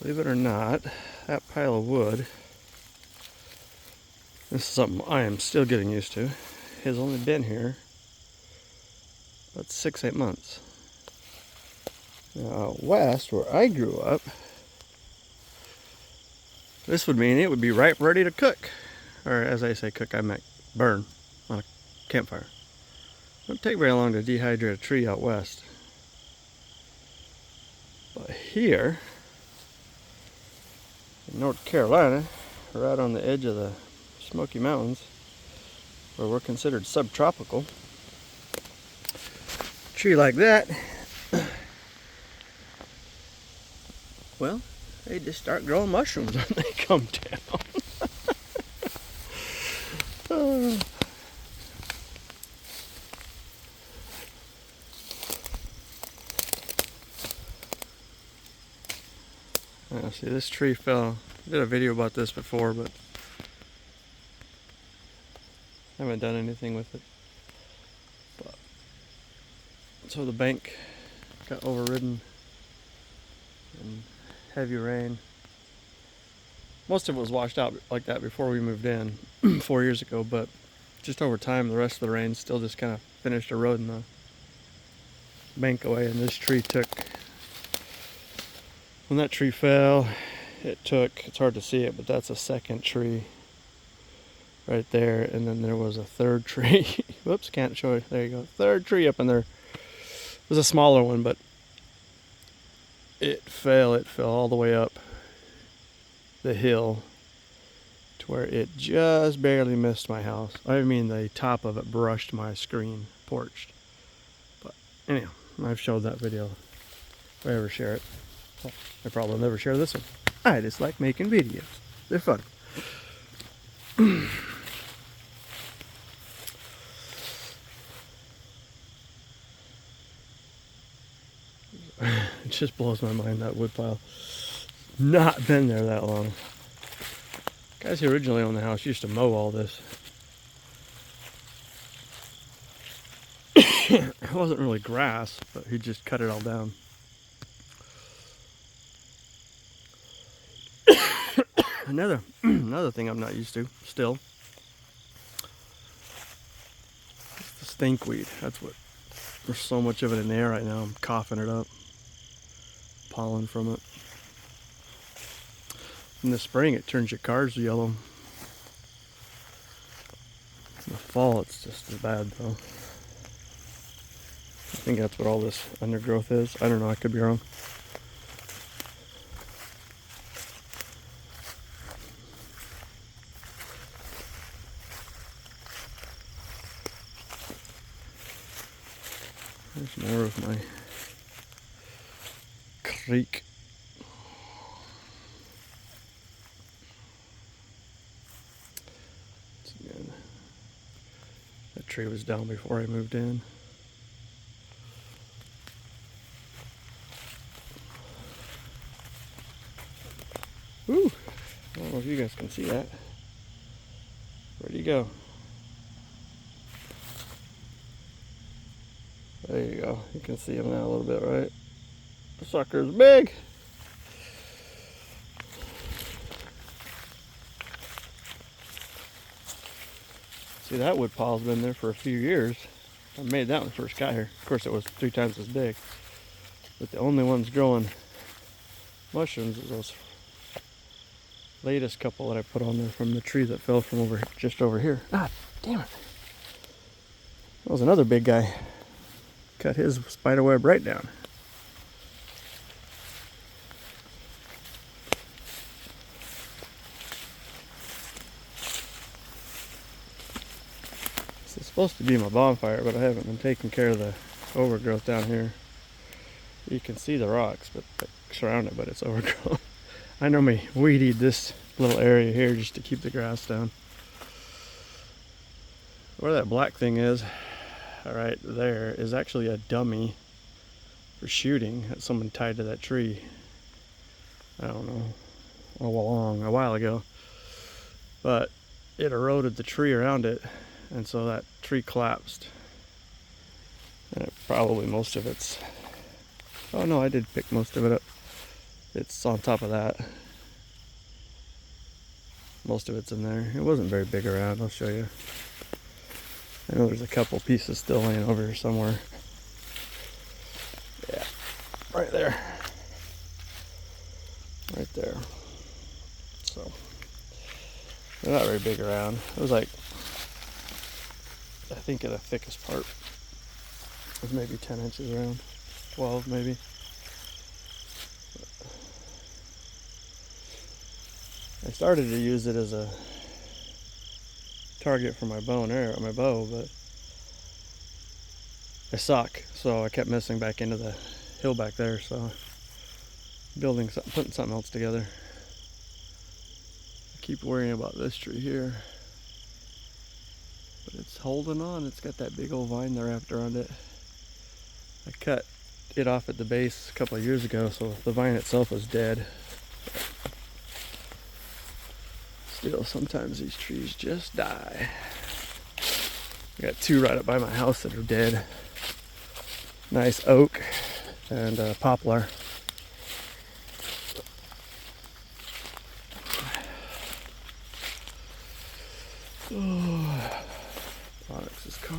Believe it or not, that pile of wood, this is something I am still getting used to, has only been here about 6-8 months. Now, west, where I grew up, this would mean it would be ripe, ready to cook. Or as I say cook, I meant burn on a campfire. It don't take very long to dehydrate a tree out west. But here, in North Carolina, right on the edge of the Smoky Mountains, where we're considered subtropical, a tree like that, well, they just start growing mushrooms when they come down. See, this tree fell. I did a video about this before, but I haven't done anything with it. But, so the bank got overridden in heavy rain. Most of it was washed out like that before we moved in 4 years ago, but just over time the rest of the rain still just kind of finished eroding the bank away, and this tree took, when that tree fell, it's hard to see it, but that's a second tree right there, and then there was a third tree. Whoops, can't show it. There you go. Third tree up in there. It was a smaller one, but it fell all the way up the hill to where it just barely missed my house. I mean, the top of it brushed my screen porch. But anyhow, I've showed that video if I ever share it. Well, I probably never share this one. I just like making videos. They're fun. It just blows my mind, that wood pile. Not been there that long. Guys who originally owned the house used to mow all this. It wasn't really grass, but he just cut it all down. Another thing I'm not used to still. It's the stinkweed. That's what, there's so much of it in the air right now. I'm coughing it up. Pollen from it. In the spring it turns your cars yellow. In the fall it's just as bad though. I think that's what all this undergrowth is. I don't know, I could be wrong. There's more of my creek. Again, that tree was down before I moved in. Woo! I don't know if you guys can see that. Where'd he go? There you go. You can see him now a little bit, right? The sucker's big. See, that wood pile's been there for a few years. I made that when I first got here. Of course, it was 3 times as big. But the only ones growing mushrooms is those latest couple that I put on there from the tree that fell from just over here. Ah, damn it. That was another big guy. Cut his spider web right down. This is supposed to be my bonfire, but I haven't been taking care of the overgrowth down here. You can see the rocks but surround it, but it's overgrown. I normally weed eat this little area here just to keep the grass down. Where that black thing is, right there, is actually a dummy for shooting that someone tied to that tree. I don't know, a while ago. But it eroded the tree around it, and so that tree collapsed. And probably most of it's, oh no, I did pick most of it up. it's on top of that. Most of it's in there. It wasn't very big around. I'll show you. I know there's a couple pieces still laying over here somewhere. Yeah, right there. Right there. So, they're not very big around. It was like, I think the thickest part was maybe 10 inches around. 12 maybe. I started to use it as a target for my bow and arrow, my bow, but I suck, so I kept missing back into the hill back there. So building something, putting something else together. I keep worrying about this tree here, but it's holding on. It's got that big old vine there wrapped around it. I cut it off at the base a couple of years ago, so the vine itself was dead. Still, sometimes these trees just die. I got two right up by my house that are dead. Nice oak and poplar. Oh, Onyx's car.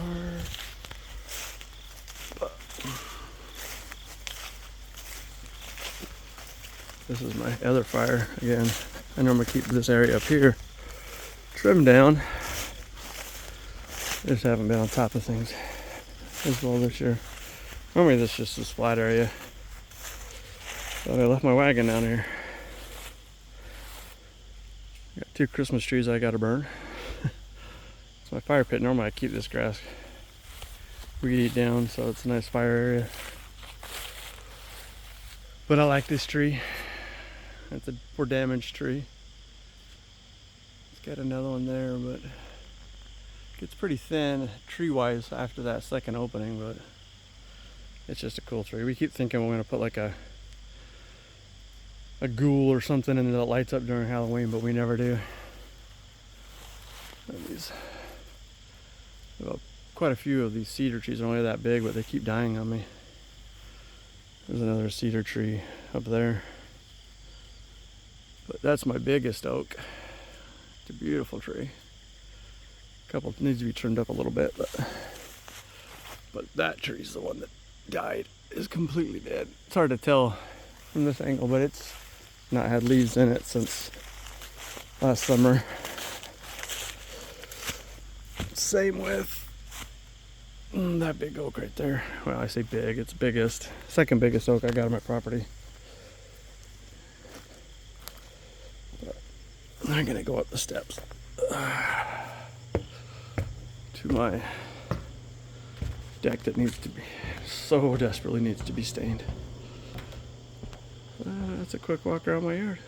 This is my other fire again. I normally keep this area up here trimmed down. I just haven't been on top of things as well this year. Normally this is just this flat area. But I left my wagon down here. Got 2 Christmas trees I gotta burn. It's my fire pit. Normally I keep this grass weed eat down, so it's a nice fire area. But I like this tree. It's a poor damaged tree. It's got another one there, but it gets pretty thin tree-wise after that second opening, but it's just a cool tree. We keep thinking we're gonna put like a ghoul or something in that lights up during Halloween, but we never do. And these, well, quite a few of these cedar trees are only that big, but they keep dying on me. There's another cedar tree up there. But that's my biggest oak. It's a beautiful tree. A couple needs to be trimmed up a little bit, but that tree's the one that died. Is completely dead. It's hard to tell from this angle, but it's not had leaves in it since last summer. Same with that big oak right there. Well, I say big, it's biggest. Second biggest oak I got on my property. I'm gonna go up the steps to my deck that needs to be, so desperately needs to be stained. That's a quick walk around my yard.